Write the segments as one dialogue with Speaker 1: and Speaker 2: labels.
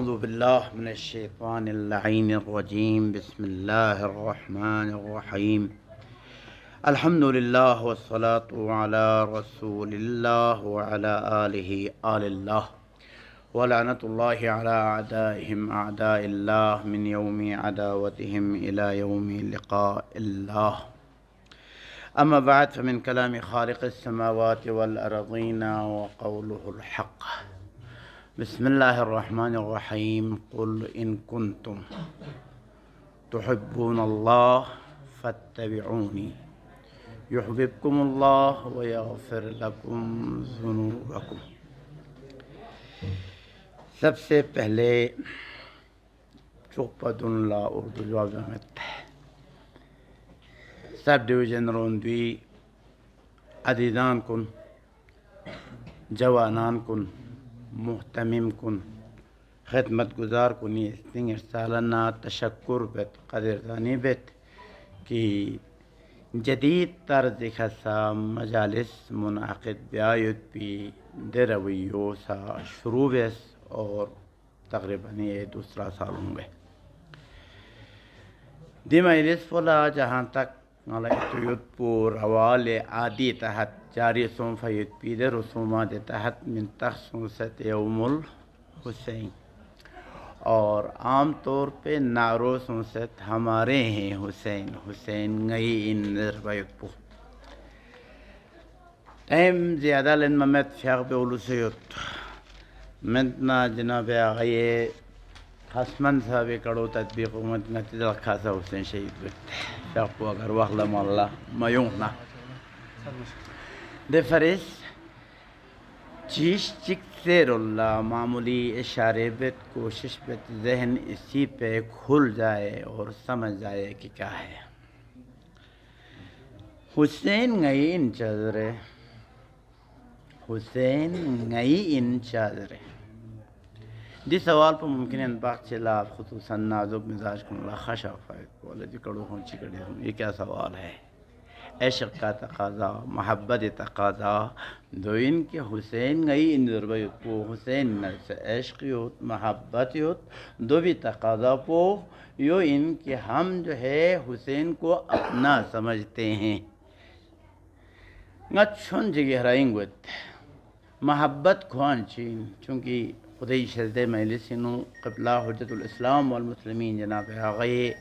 Speaker 1: أعوذ بالله من الشيطان اللعين الرجيم. بسم الله الرحمن الرحيم. الحمد لله والصلاة على رسول الله وعلى آله آل الله ولعنة الله على أعدائهم أعداء الله من يوم عداوتهم إلى يوم لقاء الله. أما بعد، فمن كلام خالق السماوات والأرضين وقوله الحق. بسم الله الرحمن الرحيم. قل إن كنتم تحبون الله فاتبعوني يحببكم الله ويغفر لكم ذنوبكم. سب سے پہلے چوپدن لا اردو جواب میں سب ڈویژن روندوی عزیزان کن جوانان کن محتمم کن خدمت گزار کنی استنگر سالنا تشکر بیت قدردانی بیت کی جدید طرز خاصا مجالس منعقد بیایت پی درویو سا شروع بیس اور تقریباً یہ دوسرا سال ہوں گے. دی مجلس فلا جہاں تک ملائیت پور روال عادی تحت جاری سنفیت پید رسومات تحت من تخصوصت یوم الحسین، اور عام طور پہ نعرو سنست ہمارے ہیں حسین حسین گئی ان نربیت پو ٹائم زیادہ لن ممت فیاغ بے علوسیت منتنا جناب آغائی خصمن صاحب کڑو تطبیق امت نتیجہ خاصا حسین شہید بیت فیاغ پو اگر وقلم اللہ میوننا دے فریس چیش چک سیر اللہ معمولی اشارے بیت کوشش بیت ذہن اسی پہ کھل جائے اور سمجھ جائے کہ کیا ہے. حسین گئی ان چادرے، حسین گئی ان چادرے. دی سوال پر ممکن ہے انباق چلا خصوصاً نازک مزاج کن اللہ خشا فائد بولے دی کڑو ہوں چکڑے ہوں. یہ کیا سوال ہے؟ عشق کا تقاضا، محبت تقاضا دو ان کے حسین گئی ان ضربیت پو حسین سے عشق یوت محبت یوت دو بھی تقاضا پو یو ان کے ہم جو ہے حسین کو اپنا سمجھتے ہیں. چھن جگہ رائنگ ویت محبت کھوان چین چونکہ خدای شہزد مجلسینو قبلہ حجت الاسلام والمسلمین جناب آغائی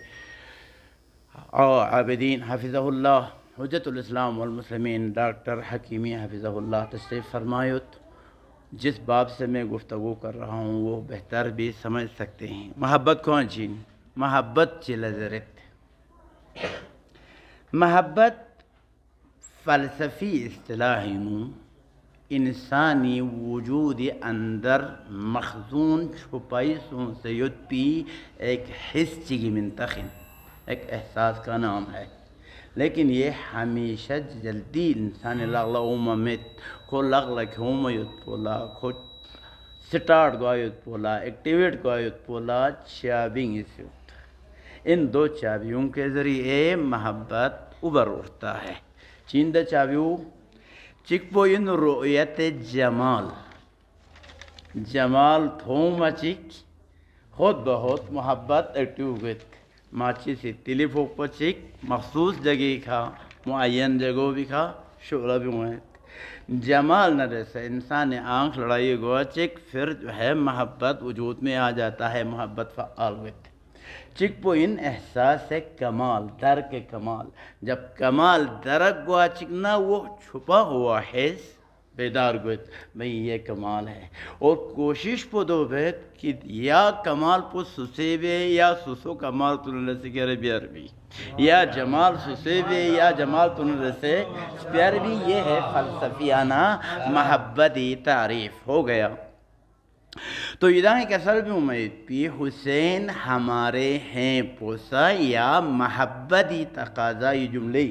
Speaker 1: عابدین حفظہ اللہ حجت الاسلام والمسلمین ڈاکٹر حکیمی حفظہ اللہ تشریف فرمایت. جس باب سے میں گفتگو کر رہا ہوں وہ بہتر بھی سمجھ سکتے ہیں. محبت کون چین محبت چلزرت محبت فلسفی اصطلاحی انسانی وجود اندر مخزون چھپائی سون سید پی ایک حس چگی منتخن ایک احساس کا نام ہے، لیکن یہ ہمیشہ جلدی انسان لغلا اومت کو لغلک ہومیت پولا کو سٹارٹ گوایت پولا ایکٹیویٹ گوایت پولا چابنگ اسیوت. ان دو چابیوں کے ذریعے محبت ابھر اٹھتا ہے. چیند چابیوں چکپو ان رؤیت جمال جمال تھوم چک خود بہت محبت ایکٹیو گت ماچی سے تلی پھوک پچک مخصوص جگہ کھا معین جگہوں بھی کھا شعلہ بھی ہوئے جمال نہ رسے انسان آنکھ لڑائی گوا چک پھر جو ہے محبت وجود میں آ جاتا ہے. محبت فعال گت چک پو ان احساس کمال درک کمال جب کمال درک گوا چکنا وہ چھپا ہوا حس بیدار گوت بھئی یہ کمال ہے اور کوشش پو دو بیت کہ یا کمال پو سسے بے یا سسو کمال تنو رسے کے بیار بھی یا جمال سسے بے یا جمال تنو رسے بیار بھی. یہ ہے فلسفیانہ محبتی تعریف ہو گیا. تو ادائیں کے اثر بھی امید پی حسین ہمارے ہیں پوسا یا محبتی تقاضا یہ جملے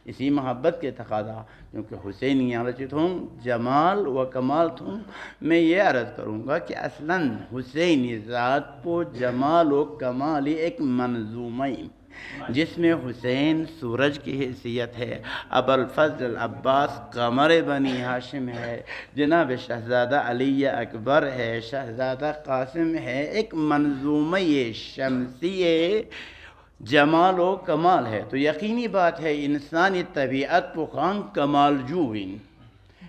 Speaker 1: اسی محبت کے تقاضا کیونکہ حسین یہاں رچت ہوں جمال و کمال تھوں. میں یہ عرض کروں گا کہ اصلاً حسینی ذات پو جمال و کمالی ایک منظومہ جس میں حسین سورج کی حیثیت ہے، ابوالفضل عباس قمر بنی ہاشم ہے، جناب شہزادہ علی اکبر ہے، شہزادہ قاسم ہے، ایک منظومہ شمسی جمال و کمال ہے۔ تو یقینی بات ہے انسانی طبیعت کو خان کمال جوین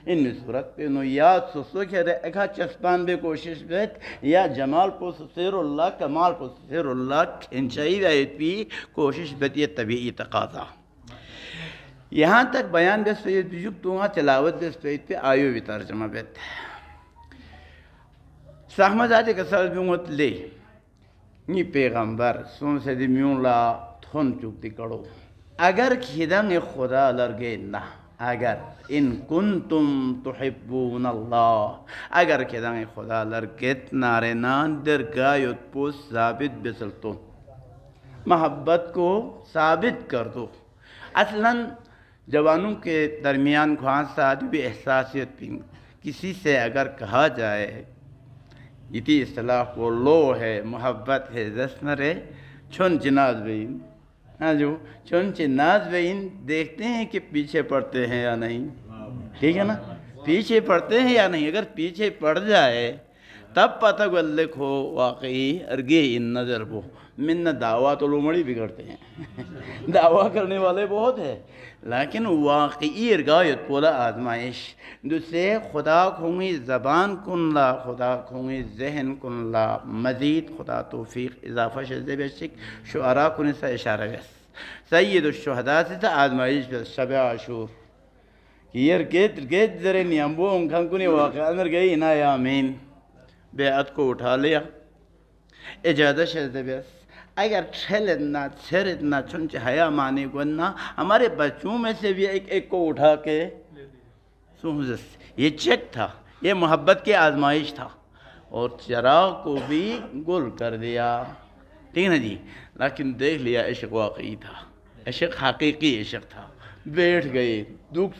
Speaker 1: ان صورت پہ نو یا سسوک ہے ایکا چسپان بے کوشش بیت یا جمال کو سسیر اللہ کمال کو سسیر اللہ کھنچائی بیت بھی کوشش بیت، یہ طبیعی تقاضا۔ یہاں تک بیان بیس پہ بیجک تو تلاوت بیس پہ آیو بھی ترجمہ بیت ساہمد آتے کسال بیونت لے نی پیغمبر سون سے دی میون لا تھن چکتی کڑو اگر کھیدن خدا لرگے نہ، اگر ان کنتم تحبون اللہ، اگر کھیدن خدا لرگت نارنان در گایت پوس ثابت بسلتو، محبت کو ثابت کر دو۔ اصلاً جوانوں کے درمیان خواہاں ساتھ بھی احساسیت بھی کسی سے اگر کہا جائے یہ اصطلاح کو لو ہے، محبت ہے، دسنرے چھن چناز بین، ہاں جو چھن چناز بین دیکھتے ہیں کہ پیچھے پڑتے ہیں یا نہیں، ٹھیک ہے نا، پیچھے پڑتے ہیں یا نہیں۔ اگر پیچھے پڑ جائے تب پتہ گلک ہو واقعی ارگے ان نظر وہ من دعویٰ تو لومڑی بگڑتے ہیں دعویٰ کرنے والے بہت ہیں، لیکن واقعی ارگایت پولا آزمائش دوسرے خدا کھونگی زبان کن لا، خدا کھونگی ذہن کن لا، مزید خدا توفیق اضافہ شزدے بیشک شعراء کن سا اشارہ بیس سید الشہداء سے سا آزمائش بیس شب عاشور یہ گیت ذرے نیامبو انکھن کنی واقعہ اندر گئی نا یامین بیعت کو اٹھا لیا اجازت شزدے بیس اگر چھلنا چھرنا چنچ حیاء مانی گونا ہمارے بچوں میں سے بھی ایک کو اٹھا کے سوزس یہ چیک تھا، یہ محبت کی آزمائش تھا اور چراغ کو بھی گل کر دیا، ٹھیک نا جی، لیکن دیکھ لیا عشق واقعی تھا، عشق حقیقی عشق تھا، بیٹھ گئے دکھ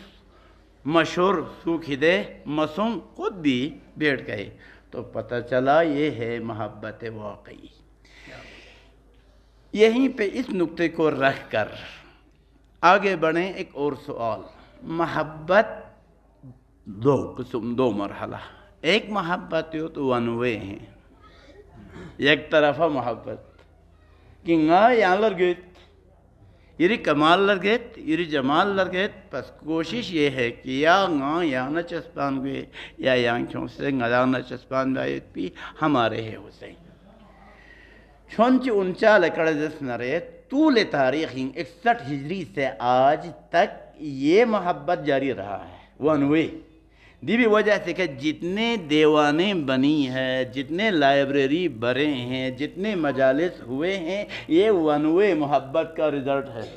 Speaker 1: مشہور سوکھی دے مسوم خود بھی بیٹھ گئے تو پتہ چلا یہ ہے محبت واقعی۔ یہیں پہ اس نقطے کو رکھ کر آگے بڑھیں ایک اور سوال، محبت دو قسم، دو مرحلہ، ایک محبت تو ونوے ہیں، ایک طرفہ محبت کہ نہ یہاں لرگیت یری کمال لرگیت یری جمال لرگیت، پس کوشش یہ ہے کہ یا نہ یہاں نہ چسپان گئے یا یہاں کیوں سے نہ نہ چسپان بیت بھی ہمارے ہے حسین چونچ انچا لکڑ جس نرے طول تاریخ 61 ہجری سے آج تک یہ محبت جاری رہا ہے ونوے دی بھی وجہ سے کہ جتنے دیوانے بنی ہیں، جتنے لائبریری بھرے ہیں، جتنے مجالس ہوئے ہیں، یہ ونوے محبت کا رزلٹ ہے،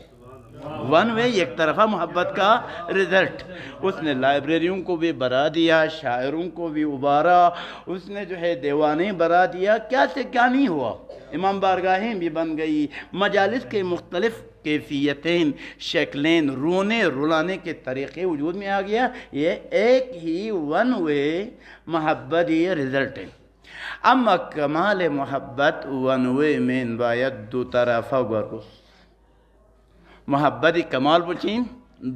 Speaker 1: ون وے ایک طرفہ محبت کا رزلٹ۔ اس نے لائبریریوں کو بھی برا دیا، شاعروں کو بھی ابارا، اس نے جو ہے دیوانے برا دیا، کیا سے کیا نہیں ہوا، امام بارگاہیں بھی بن گئی، مجالس کے مختلف کیفیتیں شکلیں رونے رلانے کے طریقے وجود میں آ گیا، یہ ایک ہی ون وے محبت یہ رزلٹ ہے۔ اما کمال محبت ون وے میں باید دو طرفہ گرگس، محبت کمال پچین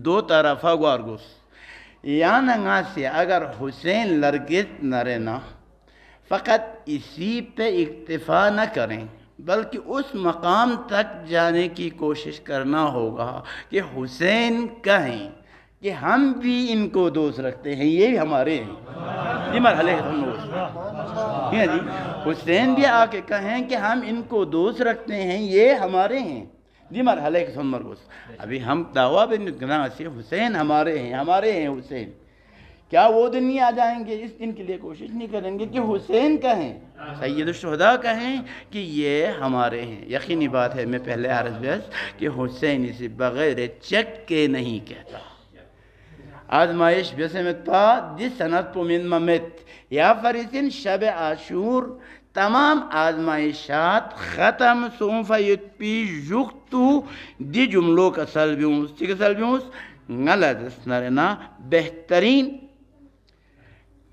Speaker 1: دو طرفہ گرگس، یا نگا سے اگر حسین لرگت نہ رہنا فقط اسی پہ اکتفا نہ کریں بلکہ اس مقام تک جانے کی کوشش کرنا ہوگا کہ حسین کہیں کہ ہم بھی ان کو دوست رکھتے ہیں، یہ بھی ہمارے ہیں، یہ مرحلے ہیں جی، حسین بھی آ کے کہیں کہ ہم ان کو دوست رکھتے ہیں، یہ ہمارے ہیں، یہ مرحلے کے سن مرگوز۔ ابھی ہم دعویٰ بن گناہ سے حسین ہمارے ہیں حسین، کیا وہ دن نہیں آ جائیں گے اس دن کے لیے کوشش نہیں کریں گے کہ حسین کہیں، سید الشہداء کہیں کہ یہ ہمارے ہیں۔ یقینی بات ہے، میں پہلے عرض بیس کہ حسین اسے بغیر چک کے نہیں کہتا، آزمائش بسمت پا جس سنت پو من ممت یا فریسن شب عاشور تمام آزمائشات ختم سونفا یتپی جگتو دی جملوں کا سلبیونس چکہ سلبیونس غلط نرنا بہترین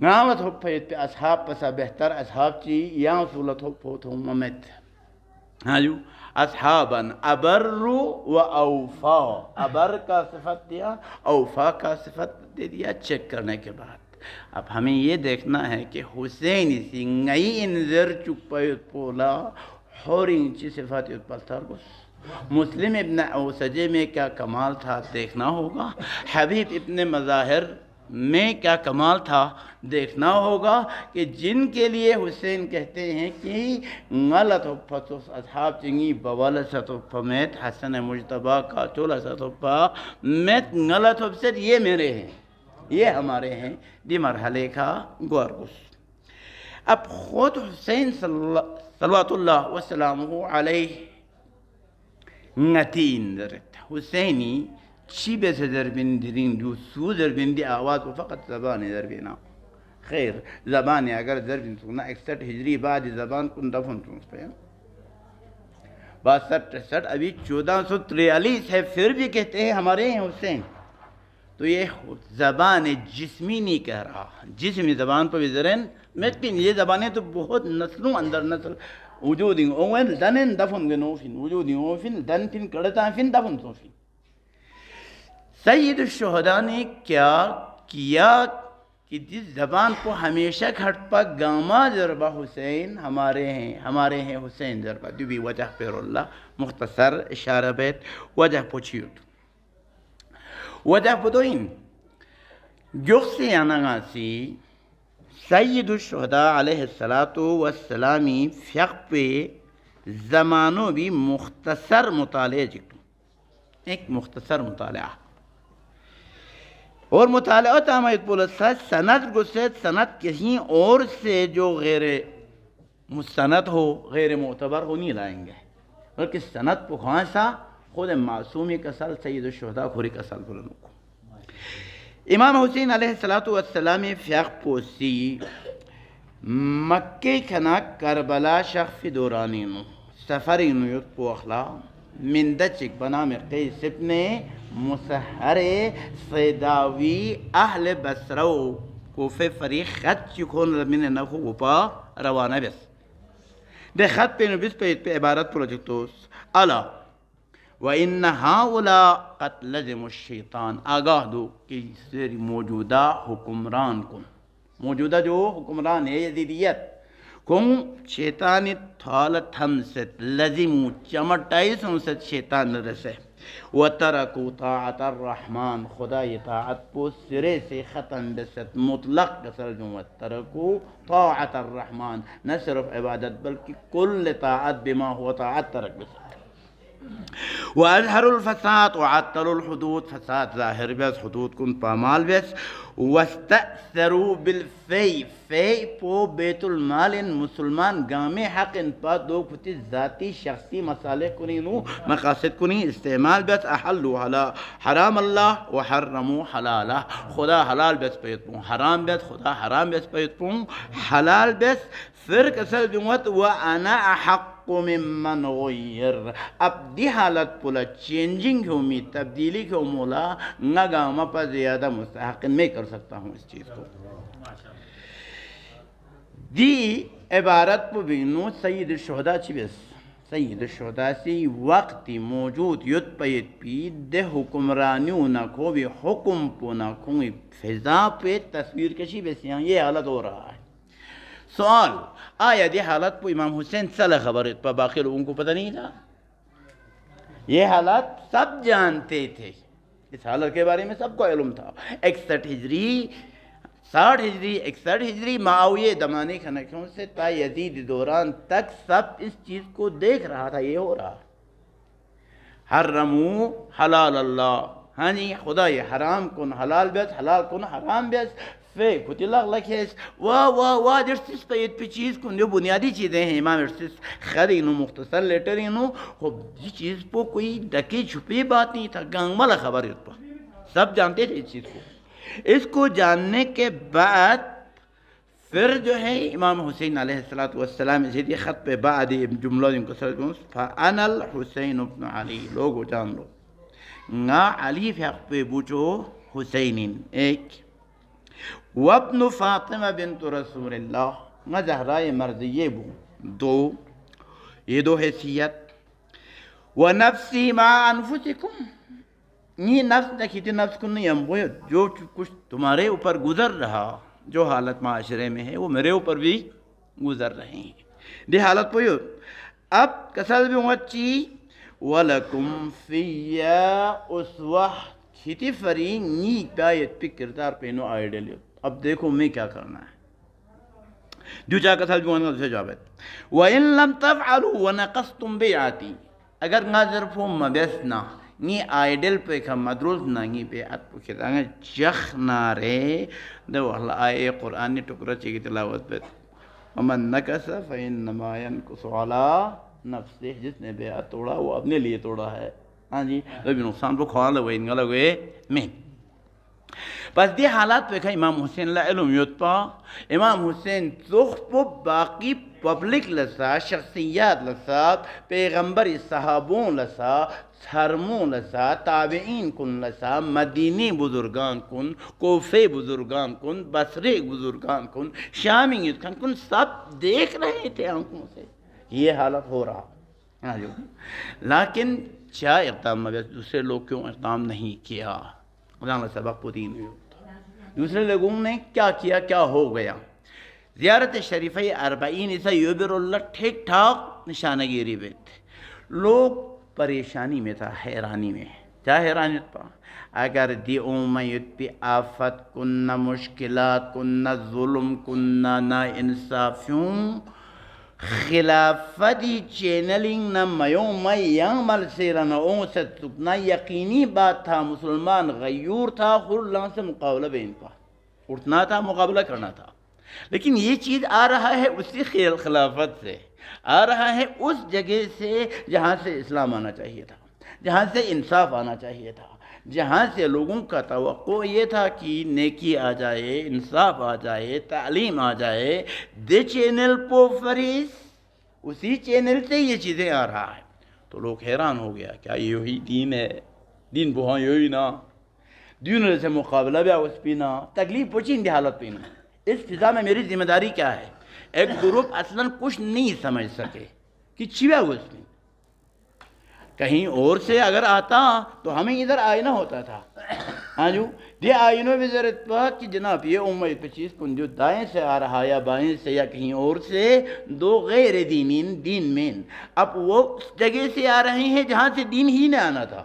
Speaker 1: غامت ہو پہ اصحاب پسا بہتر اصحاب چی یا صولت ہو پوت ہوں ممت ہاں جو اصحاباً ابر و اوفا، ابر کا صفت دیا، اوفا کا صفت دے دیا چیک کرنے کے بعد۔ اب ہمیں یہ دیکھنا ہے کہ حسین اسی نئی انذر چپایت پولا حورین چی صفات پلترگس مسلم ابن اوسجے میں کیا کمال تھا دیکھنا ہوگا، حبیب ابن مظاہر میں کیا کمال تھا دیکھنا ہوگا، کہ جن کے لیے حسین کہتے ہیں کہ غلط حفظ اصحاب چنگی بوال ستوپا میت حسن مجتبہ کا چولا ستوپا میت غلط حفظ یہ میرے ہیں، یہ ہمارے ہیں، دی مرحلے کا گوارگس۔ اب خود حسین صلوات اللہ وسلامہ علیہ نتین درت حسینی چی بے سے ضربین درین جو سو ضربین دی آواز کو فقط زبان ضربینا خیر زبان اگر ضربین سکنا 61 ہجری بعد زبان کن دفن سنس پہ 62-63 ابھی 1443 ہے، پھر بھی کہتے ہیں ہمارے ہیں حسین، تو یہ زبان جسمی نہیں کہہ رہا، جسمی زبان پر بھی ذرین لیکن یہ زبانیں تو بہت نسلوں اندر نسل وجودیں اوین دنن دفن گنوفن وجودیں اوفن دن فن کڑتا فن دفن سوفن۔ سید الشہداء نے کیا کیا کہ جس زبان کو ہمیشہ کھٹ پا گاما ضربہ حسین ہمارے ہیں حسین ضربہ جو بھی وجہ پیر اللہ مختصر اشارہ بیت وجہ پوچھیوٹ وجہ پدوین جوخسی آنگاسی سید الشہداء علیہ السلامی فقہ پہ زمانوں بھی مختصر مطالعہ جکتو، ایک مختصر مطالعہ اور مطالعہ تامایت پولسا سند گسید سند کسی اور سے جو غیر مستند ہو غیر معتبر ہو نہیں لائیں گے، بلکہ سند پخوانسا خود معصومی کسل سید الشہداء خوری کسل بلنو کو۔ امام حسین علیہ السلام فیق پوسی مکہ کھنا کربلا شخف دورانینو سفرینو یت پو اخلا من دچک بنا مرقی سپنے مسحر صیداوی اہل بسرو کوفے فریق خط چکھون من نخو گپا روانہ بس دے خط پہ نبس پہ عبارت پروجیکٹوس علا وَإِنَّ هَؤُلَاءَ قَدْ لَزِمُ الشَّيْطَانِ آگاہ دو کہ سری موجودہ حکمران کن، موجودہ جو حکمران ہے یزیدیت کن شیطان تھالت ہم ست لزمو چمٹائی سن ست شیطان رسے وَتَرَكُوا طَاعَةَ الرَّحْمَانِ خدا اطاعت پو سرے سے ختم بست مطلق کسر جو وَتَرَكُوا طَاعَةَ الرَّحْمَانِ نہ صرف عبادت بلکہ کل طاعت بما ہوا طاعت ترک بست وَأَظْهَرُ الْفَسَاد وَعَطَّلُ الْحُدُود فساد ظاہر بیس حدود کن پامال بیس وَاسْتَأْثَرُوا بِالْفَيْءِ فَيْء پو بیت المال مسلمان گام حق ان پا دو کتی ذاتی شخصی مصالح کنینو مقاصد کنی استعمال بیس احلو حرام اللہ وحرمو حلالہ خدا حلال بیس پیت پون حرام بیس خدا حرام بیس پیت پون حلال بیس پھر کسل جمعت وَأَنَا أَحَقُّ ممن غیر اب دی حالت پولا چینجنگ ہومی تبدیلی کے مولا نگامہ پر زیادہ مستحق میں کر سکتا ہوں اس چیز کو۔ دی عبارت پو بینو سید الشہداء چی بس سید الشہداء سی وقتی موجود یت پیت پی دے حکمرانیوں نہ کو بھی حکم پو نہ کوئی فضا پہ تصویر کشی بس یہاں یہ حالت ہو رہا ہے۔ سوال آیا دی حالت پو امام حسین صلی خبرت پا باقی لوگوں کو پتہ نہیں تھا؟ یہ حالت سب جانتے تھے، اس حالت کے بارے میں سب کو علم تھا۔ 61 ہجری 60 ہجری 61 ہجری معاویہ دمانی خنکھوں سے تا یزید دوران تک سب اس چیز کو دیکھ رہا تھا، یہ ہو رہا حرمو حلال اللہ، ہاں جی خدا یہ حرام کن حلال بیس حلال کن حرام بیس فے کتی لغ ہے واہ درسس پہ یہ چیز کن جو بنیادی چیزیں ہیں امام ارسس خرینو مختصر لیٹرینو خوب یہ چیز پہ کوئی ڈکی چھپی بات نہیں تھا، گانگ مالا خبر ہے سب جانتے تھے اس چیز کو۔ اس کو جاننے کے بعد پھر جو ہے امام حسین علیہ السلام اسی دی خط پہ بعد جملہ دن کو سرد گونس فَأَنَا الْحُسَيْنُ ابْنُ عَلِي لوگو جان لو نا علی فیق پہ بوچو حسینین ایک وابن فاطمہ بنت رسول اللہ نا زہرائے مرضیے بو دو یہ دو حیثیت. وَنَفْسِي مَا أَنفُسِكُمْ یہ نفس دیکھیے نفس کو نہیں ہم وہ جو کچھ تمہارے اوپر گزر رہا جو حالت معاشرے میں ہے وہ میرے اوپر بھی گزر رہے ہیں. دی حالت پویو اب کسل بھی وچی وَلَكُمْ فِيَّا اُسْوَحْ کھیتی فری نی پایت پی کردار پینو آئیڈیل. اب دیکھو میں کیا کرنا ہے. جو چاہ کسل بھی وچی سے جواب ہے وَإِن لَمْ تَفْعَلُوا وَنَقَسْتُمْ بِعَاتِي اگر نظر فو مبیسنا نی آئیڈل پہ کھا مدروز نانگی پہ ات پو کھتا ہے جخ نارے دو اللہ آئے قرآن ٹکرہ چی کی تلاوت پہ ومن نکس فإنما ينکس علی نفسه جس نے بیعت توڑا وہ اپنے لیے توڑا ہے. ہاں جی ربی نقصان پہ کھوانا لگوئے انگا لگوئے میں. پس دی حالات پہ کھا امام حسین اللہ علم یوت پا امام حسین زخ پو باقی پبلک لسا شخصیات لسا پیغمبر صحابون لسا سرمون لسا تابعین کن لسا مدینی بزرگان کن کوفے بزرگان کن بصری بزرگان کن شامی کن سب دیکھ رہے تھے آنکھوں سے یہ حالت ہو رہا. لیکن کیا اقدام میں دوسرے لوگ کیوں اقدام نہیں کیا سبق پودین دوسرے لوگوں نے کیا کیا کیا ہو گیا. زیارت شریفہ 40 اسا یوبر اللہ ٹھیک ٹھاک نشانہ گیری بیت لوگ پریشانی میں تھا حیرانی میں کیا حیرانیت پا اگر دی امیت پی آفت کننا مشکلات کننا ظلم کننا نا انصافیوں خلافتی چینلنگ نا میوم یعمل سیرنا اون سے سکنا یقینی بات تھا مسلمان غیور تھا خور اللہ سے مقابلہ بین پا اٹھنا تھا مقابلہ کرنا تھا. لیکن یہ چیز آ رہا ہے اسی خلافت سے آ رہا ہے اس جگہ سے جہاں سے اسلام آنا چاہیے تھا جہاں سے انصاف آنا چاہیے تھا جہاں سے لوگوں کا توقع یہ تھا کہ نیکی آ جائے انصاف آ جائے تعلیم آ جائے. دے چینل پو فریس اسی چینل سے یہ چیزیں آ رہا ہے تو لوگ حیران ہو گیا کیا یہی دین ہے دین بہاں یہی نا دین سے مقابلہ بھی اس پینا تکلیف پوچھیں دی حالت پینا. اس فضا میں میری ذمہ داری کیا ہے. ایک گروپ اصلاً کچھ نہیں سمجھ سکے کہ چھویا ہوا اس میں کہیں اور سے اگر آتا تو ہمیں ادھر آئینہ ہوتا تھا. ہاں جو یہ آئینوں میں ضرورت پا کہ جناب یہ امت 25 کن جو دائیں سے آ رہا یا بائیں سے یا کہیں اور سے دو غیر دینین دین مین اب وہ اس جگہ سے آ رہے ہیں جہاں سے دین ہی نہ آنا تھا.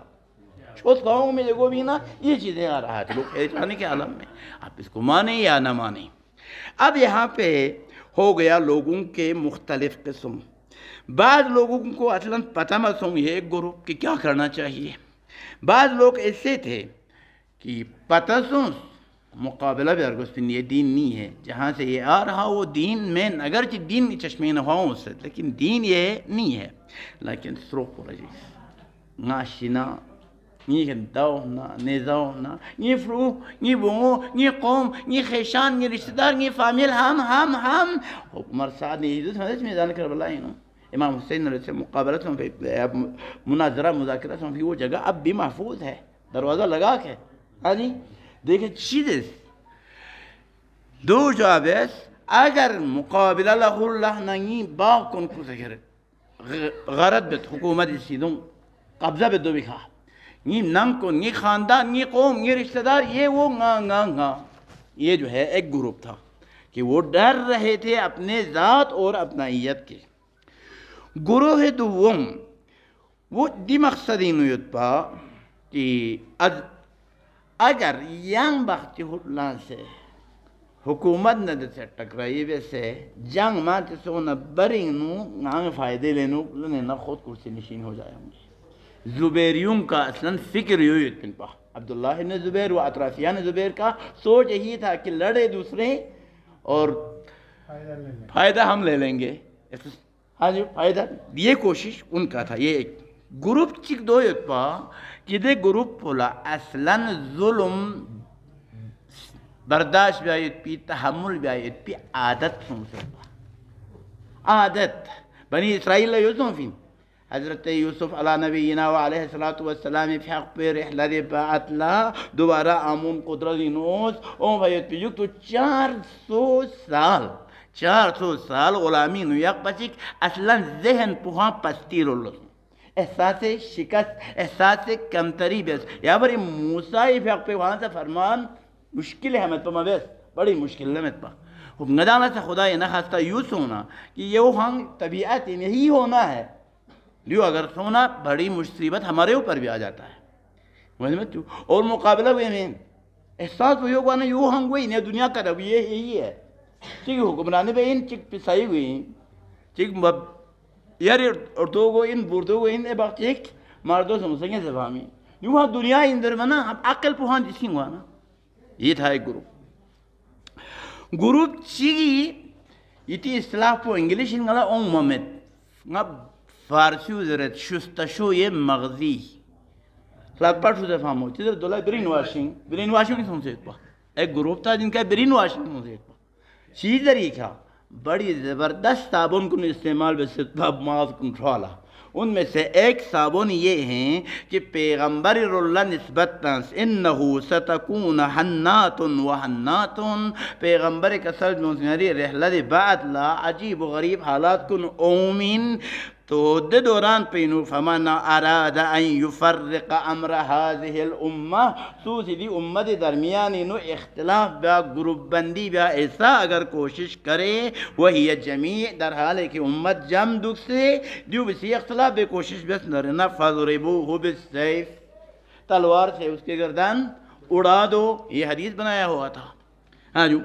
Speaker 1: اس گاؤں میں دیکھو بھی نا یہ چیزیں آ رہا تھا لوگ حیرانی کے عالم میں آپ اس کو مانیں یا نہ مانیں. اب یہاں پہ ہو گیا لوگوں کے مختلف قسم. بعض لوگوں کو اصلاً پتہ مسوں یہ ایک گروپ کہ کیا کرنا چاہیے. بعض لوگ ایسے تھے کہ پتہ سن مقابلہ بھی ارگس پن یہ دین نہیں ہے جہاں سے یہ آ رہا وہ دین میں اگرچہ دین چشمین ہواؤں سے لیکن دین یہ نہیں ہے. لیکن سروپ رجیس ناشنا یہ داؤنا نیزاؤنا یہ فلو یہ بونگو یہ قوم یہ خیشان یہ رشتہ دار یہ فامیل ہم حکمر سعد نے حدود حدث میں ذالک رب اللہ امام حسین علیہ السلام مقابلت میں مناظرہ مذاکرہ میں وہ جگہ اب بھی محفوظ ہے دروازہ لگا کے. ہاں جی دیکھیں چیزیں دو جواب ہے اگر مقابلہ لہ اللہ نہیں باق کن کو سکر غرد بیت حکومت سیدوں قبضہ بیت دو بکھا یہ ننگ کن یہ خاندان یہ قوم یہ رشتہ دار یہ وہ گا یہ جو ہے ایک گروپ تھا کہ وہ ڈر رہے تھے اپنے ذات اور اپنائیت کے. گروہ دوم وہ دی مقصدی نویت پا کہ اگر ینگ بختی اللہ سے حکومت نہ سے ٹکرائی ویسے جنگ ماتے سے انہیں برنگ نو فائدے لینو نہ خود کرسی نشین ہو جائے ہوں گے. زبیریوں کا اصلاً فکر یوں پن پا عبداللہ ابن زبیر و اطرافیان زبیر کا سوچ یہی تھا کہ لڑے دوسرے اور فائدہ ہم لے لیں گے. ہاں جی فائدہ یہ کوشش ان کا تھا. یہ ایک گروپ چک دو یت پا کہ دے گروپ پولا اصلاً ظلم برداشت بھی آیت پی تحمل بھی آیت پی عادت سنسے پا عادت بنی اسرائیل یوسف فین حضرت یوسف علیہ نبینا و علیہ السلام فی حق پہ رحلت بعت لا دوبارہ آمون قدرت نوز اون بھائیت پی تو 400 400 سال غلامی نو یک بچک اصلا ذہن پوہاں پستی رولو احساس شکست احساس کمتری بیس یا بری موسیٰ فیق پہ وہاں سے فرمان مشکل ہے ہمیں پا بیس بڑی مشکل ہے ہمیں پا ندانا سے خدا یہ نخواستہ یوں سونا کہ یہ وہاں طبیعت یہی ہونا ہے لیو اگر سونا بڑی مصیبت ہمارے اوپر بھی آ جاتا ہے اور مقابلہ ہوئے میں احساس ہوئی ہوگا نا یوں ہم ہوئی نہیں دنیا کا رویہ یہی ہے چک حکمرانی پہ ان چک پسائی ہوئی چک یار اردو کو ان بردو کو ان باق چک مردوں سے مسنگے سے فہمی یوں وہاں دنیا اندر میں نا عقل پوہاں جس کی ہوا نا یہ تھا ایک گروپ چیگی یہ اصطلاح پو انگلیش انگلا اون ممت فارسی وزرت شستشو یہ مغزی خلاق پاٹ شده فهمو چیزر دولای برین واشنگ سنسیت پا ایک گروپ تھا جن کا برین واشنگ سنسیت پا چیزر یہ کیا بڑی زبردست صابن کن استعمال بسبب ماز کنٹرولا ان میں سے ایک صابن یہ ہیں کہ پیغمبر اللہ نسبت تنس انہو ستکون حنات و حنات پیغمبر کا سلج منسنری رحلت بعد لا عجیب و غریب حالات کن اومین تو دے دوران پینو فمن اراد ان یفرق امر هذه الامہ سوسی دی امت درمیانی نو اختلاف بیا گروپ بندی بیا ایسا اگر کوشش کرے وہی جمیع در حال ہے کہ امت جم دکھ سے دیو بسی اختلاف بے کوشش بس نرنا فضربوہ بالسیف تلوار سے اس کے گردن اڑا دو یہ حدیث بنایا ہوا تھا ہاں جو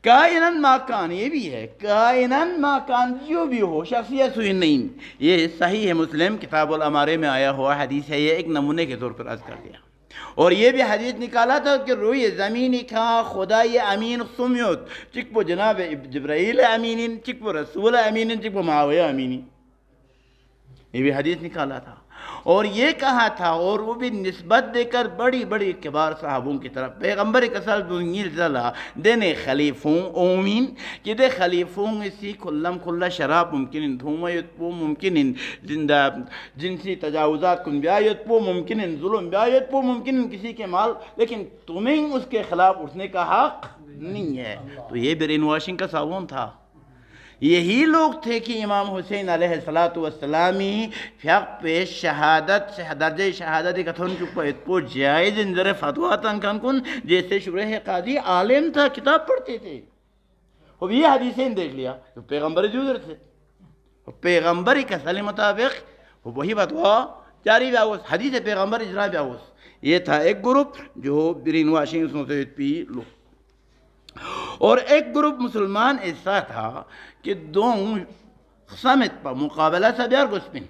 Speaker 1: کائناً ماکان یہ بھی ہے کائناً ماکان جو بھی ہو شخصیت سوئی نہیں یہ صحیح ہے مسلم کتاب الامارے میں آیا ہوا حدیث ہے یہ ایک نمونے کے طور پر عرض کر دیا اور یہ بھی حدیث نکالا تھا کہ روی زمینی کھا خدای امین سمیت چک پو جناب جبرائیل امینین چک پو رسول امینین چک پو معاویہ امینین یہ بھی حدیث نکالا تھا اور یہ کہا تھا اور وہ بھی نسبت دے کر بڑی بڑی کبار صحابوں کی طرف پیغمبر کسال دنگیر زلا دینے خلیفوں اومین کہ دے خلیفوں اسی کلم کھلا شراب ممکن دھومہ یتپو ممکن جنسی تجاوزات کن بیا یتپو ممکن ظلم بیا یتپو ممکن کسی کے مال لیکن تمہیں اس کے خلاف اٹھنے کا حق نہیں ہے تو یہ برین واشنگ کا صابون تھا یہی لوگ تھے کہ امام حسین علیہ السلامی فیق پہ شہادت درجہ شہادت کتھن چکو اتپو جائز انذر فتوہ تنکن کن جیسے شرح قاضی عالم تھا کتاب پڑھتے تھے وہ بھی یہ حدیثیں دیکھ لیا تو پیغمبر جوزر تھے پیغمبر کا سلی مطابق وہی فتوہ جاری بیاوس حدیث پیغمبر اجرا بیاوس یہ تھا ایک گروپ جو برین واشنگ سے پی لوگ اور ایک گروپ مسلمان ایسا تھا کہ دو سمت پر مقابلہ سے بیار گسپن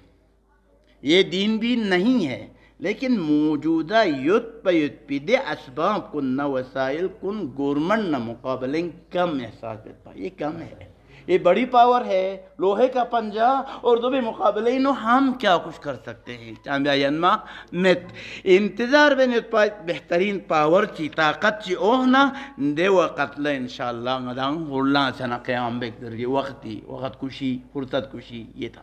Speaker 1: یہ دین بھی نہیں ہے لیکن موجودہ یوت پہ یوت پی دے اسباب کن نہ وسائل کن گورنمنٹ نہ مقابلیں کم احساس دیتا یہ کم ہے یہ بڑی پاور ہے لوہے کا پنجہ اور دو بھی مقابلے انہوں ہم کیا کچھ کر سکتے ہیں چاہم ینما نت انتظار بے نت بہترین پاور چی طاقت چی اوہنا دے وقت انشاءاللہ مدام غلان سنا قیام بکتر یہ وقت کشی فرصت کشی یہ تھا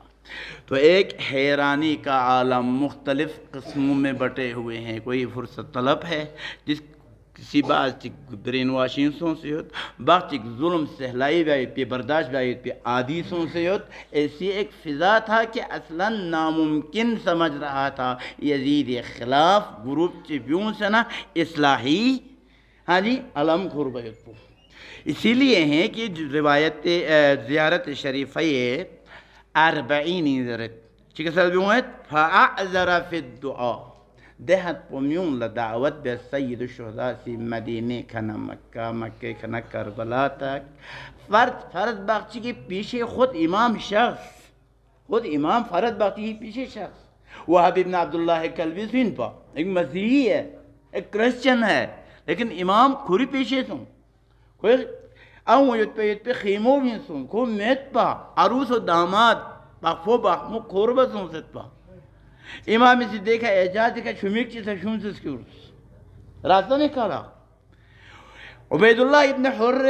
Speaker 1: تو ایک حیرانی کا عالم مختلف قسموں میں بٹے ہوئے ہیں کوئی فرصت طلب ہے جس کسی بعض چک برین واشنگ سوں سے ہوت بعض چک ظلم سہلائی بیایت پہ برداشت بیایت پہ عادی سوں سے ہوت ایسی ایک فضا تھا کہ اصلا ناممکن سمجھ رہا تھا یزید خلاف گروپ چپیوں سے نا اصلاحی ہاں جی علم کھور بیت پو اسی لیے ہیں کہ روایت زیارت شریفہ اربعین ذرت چکہ سلبیوں ہے فاعذر فی الدعا دہت پومیون لدعوت بے سید الشہداء سی مدینہ کھنا مکہ کھنا کربلا تک فرد باقی کے پیچھے خود امام فرد باقی کے پیچھے شخص وہب ابن عبداللہ کلبی سین پا ایک مسیحی ہے ایک کرسچن ہے لیکن امام کھوری پیچھے سن کوئی او یت پہ خیموں بھی سن کو میت پا عروس و داماد پاکفو باہمو کھوربا سن ست پا امام اسی دیکھا اعجاز دیکھا شمیک چیز ہے شمس اس کی عرص راستہ نکالا عبید اللہ ابن حر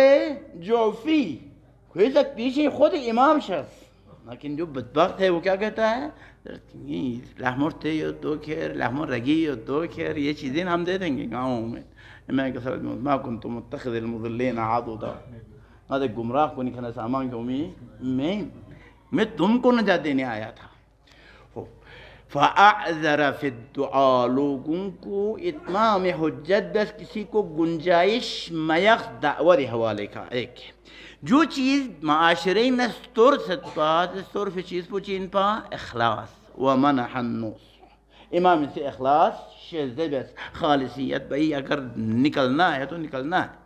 Speaker 1: جوفی کوئی سک پیچھے خود امام شخص لیکن جو بدبخت ہے وہ کیا کہتا ہے لحمر تے یا دو کھیر لحمر رگی یا دو کھیر یہ چیزیں ہم دے دیں گے گاؤں میں میں کہا ما کنتم متخذ المضلین عضدا ادھر گمراہ کو نکھنا سامان کے میں تم کو نجات دینے آیا تھا. فَأَعْذَرَ فِي الدُّعَا لوگوں کو اتمام حجت بس کسی کو گنجائش میخ دعوت حوالے کا ایک جو چیز معاشرے میں ستر ستپا ستر فی چیز پوچین پا اخلاص ومنح النصح امام سے اخلاص شیزے بس خالصیت بھئی اگر نکلنا ہے تو نکلنا ہے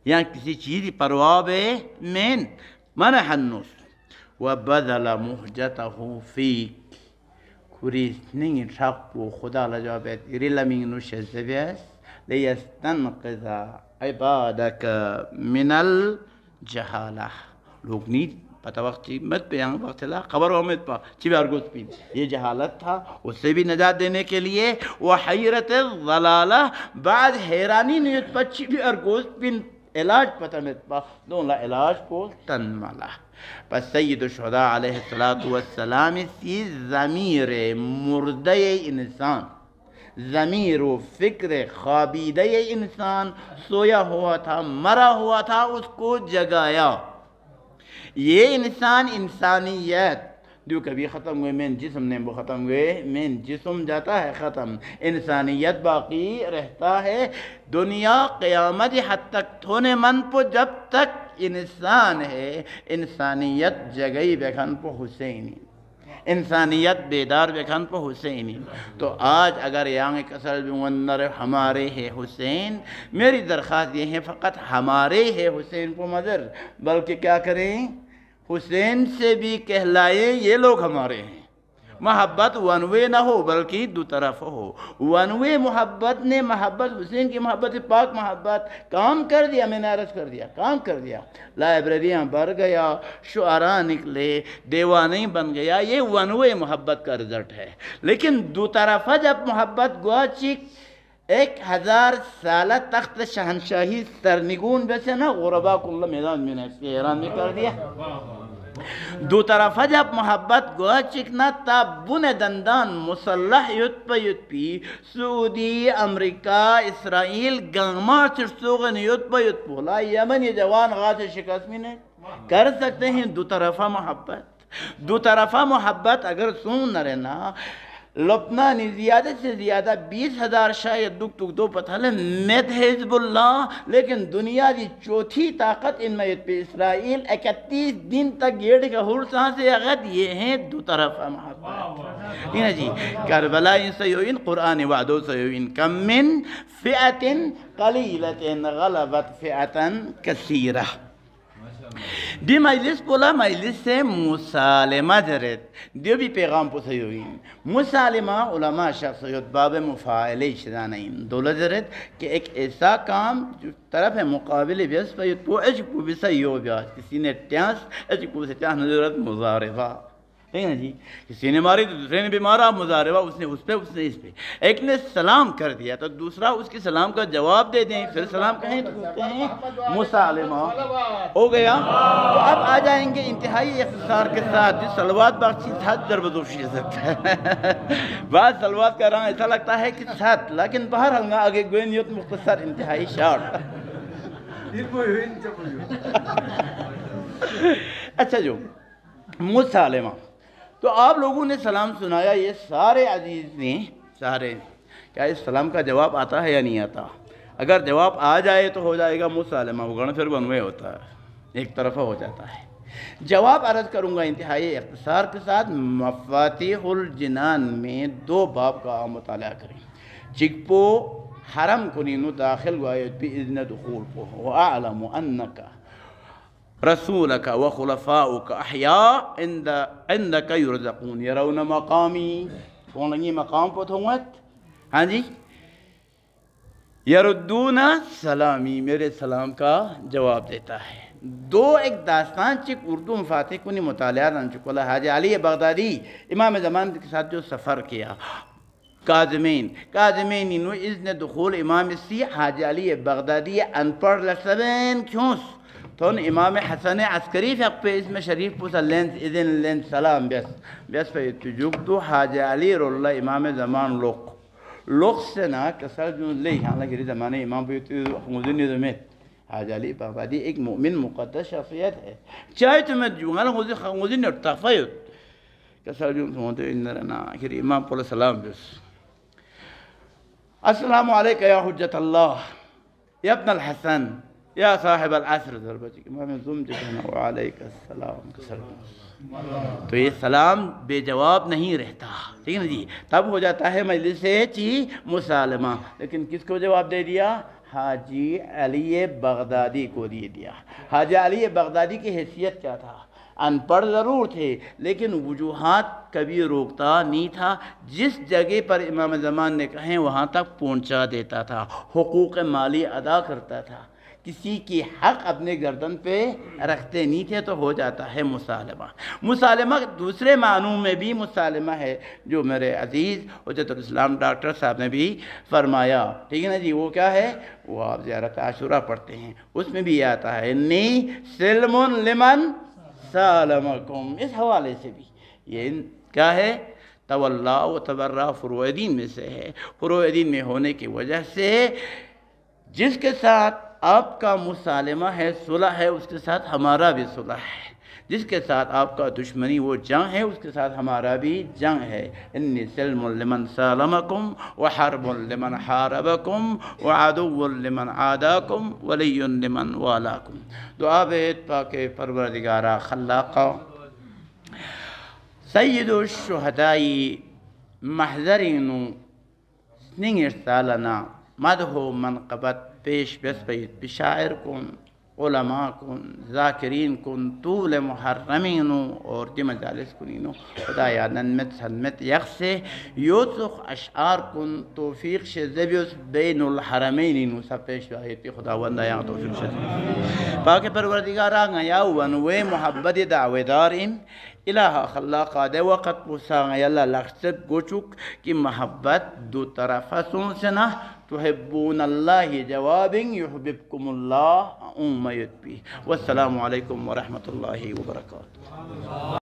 Speaker 1: یہاں کسی چیز پرواہ بے من منح النصح وبذل مہجتہ فیک کریس نہیں ٹھاک کو خدا لجواب ہے ریلا مینو شیزبیس لیستنقذ عبادک من الجہالہ لوگ نہیں پتہ وقت چی مت پہ یہاں وقت اللہ خبر ومت پا چی بیارگوز پین یہ جہالت تھا اس سے بھی نجات دینے کے لیے وحیرت الضلالہ بعد حیرانی نیت پا چی بیارگوز پین علاج پتہ مت پا دون لا علاج کو تنمالہ پس سید الشہداء علیہ السلام سی ضمیر مردہ انسان ضمیر و فکر خوابیدہ انسان سویا ہوا تھا مرا ہوا تھا اس کو جگایا یہ انسان انسانیت جو کبھی ختم ہوئے من جسم نے وہ ختم ہوئے من جسم جاتا ہے ختم انسانیت باقی رہتا ہے دنیا قیامت حد تک تھونے من پو جب تک انسان ہے انسانیت جگئی بیکھن پو حسینی انسانیت بیدار بیکھن پو حسینی تو آج اگر یہاں کسر بمندر ہمارے ہے حسین میری درخواست یہ ہے فقط ہمارے ہے حسین پو مدر بلکہ کیا کریں حسین سے بھی کہلائیں یہ لوگ ہمارے ہیں محبت ونوے نہ ہو بلکہ دو طرف ہو ونوے محبت نے محبت حسین کی محبت پاک محبت کام کر دیا میں نے عرض کر دیا کام کر دیا لائبریریاں بھر گیا شعراء نکلے دیوانی بن گیا یہ ونوے محبت کا رزلٹ ہے لیکن دو طرفہ جب محبت گوا چک 1000 سالہ تخت شہنشاہی سرنگون بیسے نا غربا کل میدان میں نے اس کے ایران میں کر دیا دو طرفہ جب محبت گوا چکنا تا بن دندان مسلح یت پی سعودی امریکہ اسرائیل گنگمار چرسوغن یت پولا یمن یہ جوان غاز شکست میں نے کر سکتے ہیں دو طرفہ محبت اگر سن نہ رہنا لبنانی زیادہ سے زیادہ 20,000 شاید دکھ دو پتہ لیں میت حزب اللہ لیکن دنیا دی چوتھی طاقت ان میت پہ اسرائیل 31 دن تک گیڑ کا حرسان سے اغد یہ ہیں دو طرفہ محبت یہ جی کربلا ان سیوئن قرآن وعدو سیوئن کم من فئت قلیلت غلبت فئتا کثیرہ دی مجلس بولا مجلس سے مسالمہ جرت دیو بھی پیغام پو سیوئین مسالمہ علماء شخصیت باب مفاعلے شدانین دولہ جرت کہ ایک ایسا کام جو طرف ہے مقابل بیس پہ پو اجکو بھی سیو بیاس کسی نے ٹیانس اجکو سے ٹیانس نظرت مظاہرہ ٹھیک ہے جی کسی نے ماری تو دوسرے نے بھی مارا مظاہرہ اس نے اس پہ اس پہ ایک نے سلام کر دیا تو دوسرا اس کی سلام کا جواب دے دیں پھر سلام کہیں تو کہتے ہیں مسالمہ ہو گیا تو اب آ جائیں گے انتہائی اختصار کے ساتھ جس سلوات باقی ساتھ جربدوشی سکتا ہے بعض سلوات کا رہا ایسا لگتا ہے کہ ساتھ لیکن باہر ہلگا آگے گوینیت مختصر انتہائی شارٹ اچھا جو مسالمہ تو آپ لوگوں نے سلام سنایا یہ سارے عزیز نے سارے کیا اس سلام کا جواب آتا ہے یا نہیں آتا اگر جواب آ جائے تو ہو جائے گا مسالمہ وگرنہ پھر ونوے ہوتا ہے ایک طرفہ ہو جاتا ہے جواب عرض کروں گا انتہائی اختصار کے ساتھ مفاتیح الجنان میں 2 باب کا مطالعہ کریں چکپو حرم کنینو داخل گوائیت بھی اذن دخول پو وَأَعْلَمُ أَنَّكَ رسولك وخلفاؤك احیاء عندك يرزقون يرون مقامی کون لگی مقام پہ تھوت ہاں جی یردون سلامی میرے سلام کا جواب دیتا ہے 2 ایک داستان چک اردو مفاتیح کنی مطالعہ رن چکولا حاجی علی بغدادی امام زمان کے ساتھ جو سفر کیا کاظمین انو اذن دخول امام سی حاجی علی بغدادی انپڑھ لسبین کیونس تو امام حسن عسکری فقہ پہ اس میں شریف پوسا لینس اذن لینس سلام بیس پہ تجوک تو حاج علی رولہ امام زمان لوگ سے نا کسر جو لے یہاں لگری زمانے امام پہ مدنی دمیت حاج علی بغدادی ایک مومن مقدس شخصیت ہے. چاہے تمہیں جوغانا خوزی نرتفیت کسر جون سمونتو اندرنا آخر امام پول السلام بس. السلام علیکہ یا حجت اللہ یا ابن الحسن یا صاحب العصر ضربتی امام زم جبنا وعلیکہ السلام کسر جون. تو یہ سلام بے جواب نہیں رہتا, ٹھیک ہے نا جی. تب ہو جاتا ہے مجلس چی مسالمہ. لیکن کس کو جواب دے دیا؟ حاجی علی بغدادی کو دے دیا. حاجی علی بغدادی کی حیثیت کیا تھا؟ ان پڑھ ضرور تھے لیکن وجوہات کبھی روکتا نہیں تھا. جس جگہ پر امام زمان نے کہیں وہاں تک پہنچا دیتا تھا. حقوق مالی ادا کرتا تھا. کسی کی حق اپنے گردن پہ رکھتے نہیں تھے. تو ہو جاتا ہے مسالمہ. مسالمہ دوسرے معنوں میں بھی مسالمہ ہے جو میرے عزیز حجت الاسلام ڈاکٹر صاحب نے بھی فرمایا, ٹھیک ہے نا جی. وہ کیا ہے؟ وہ آپ زیارت عاشورہ پڑھتے ہیں, اس میں بھی یہ آتا ہے انی سلم لمن سالمکم. اس حوالے سے بھی یہ کیا ہے؟ تولا و تبرہ فروع دین میں سے ہے. فروع دین میں ہونے کی وجہ سے جس کے ساتھ آپ کا مسالمہ ہے, صلح ہے, اس کے ساتھ ہمارا بھی صلح ہے. جس کے ساتھ آپ کا دشمنی وہ جنگ ہے, اس کے ساتھ ہمارا بھی جنگ ہے. انی سلم لمن سالمکم وحرب لمن حاربکم وعدو لمن عاداکم ولی لمن والاکم. دعا بیت پاک پروردگارہ خلاقہ سید الشہدائی محضرین سنگ ارسالنا مدح منقبت پیش بس بید بشاعر کن علماء کن ذاکرین کن طول محرمین اور دی مجالس کنینو خدایا ننمت سنمت یخصے یوسخ اشعار کن توفیق شزبیوس بین الحرمین سب پیش باید پی خداوندہ یا توفیق شزبیوس. پاک پروردگارہ غیا ونوے محبت دعویدارین الہ خلاقہ دے وقت پوسا یلا لخصت گوچک کی محبت دو طرفہ سنسنا تحبون اللہ جواب یحببکم اللہ امیت بھی. والسلام علیکم ورحمۃ اللہ وبرکاتہ.